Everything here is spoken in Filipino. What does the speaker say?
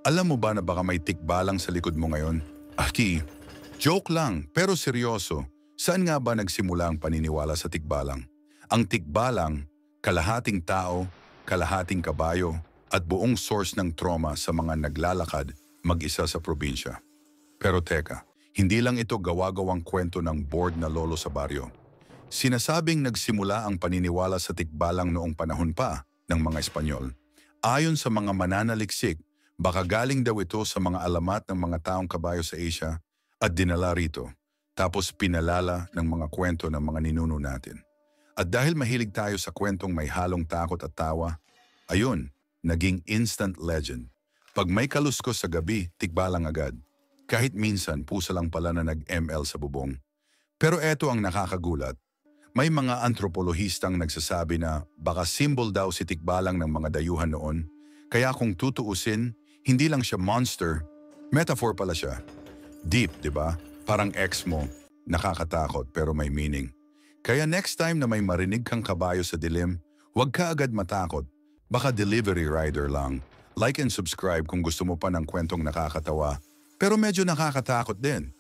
Alam mo ba na baka may tikbalang sa likod mo ngayon? Aki, joke lang pero seryoso. Saan nga ba nagsimula ang paniniwala sa tikbalang? Ang tikbalang, kalahating tao, kalahating kabayo, at buong source ng trauma sa mga naglalakad mag-isa sa probinsya. Pero teka, hindi lang ito gawa-gawang kwento ng bored na lolo sa baryo. Sinasabing nagsimula ang paniniwala sa tikbalang noong panahon pa ng mga Espanyol. Ayon sa mga mananaliksik, baka galing daw ito sa mga alamat ng mga taong kabayo sa Asia at dinala rito, tapos pinalala ng mga kwento ng mga ninuno natin. At dahil mahilig tayo sa kwentong may halong takot at tawa, ayun, naging instant legend. Pag may kaluskos sa gabi, tikbalang agad. Kahit minsan, pusa lang pala na nag-ML sa bubong. Pero eto ang nakakagulat. May mga antropolohistang nagsasabi na baka symbol daw si tikbalang ng mga dayuhan noon. Kaya kung tutuusin, hindi lang siya monster, metaphor pala siya. Deep, di ba? Parang ex mo, nakakatakot pero may meaning. Kaya next time na may marinig kang kabayo sa dilim, huwag ka agad matakot. Baka delivery rider lang. Like and subscribe kung gusto mo pa ng kwentong nakakatawa, pero medyo nakakatakot din.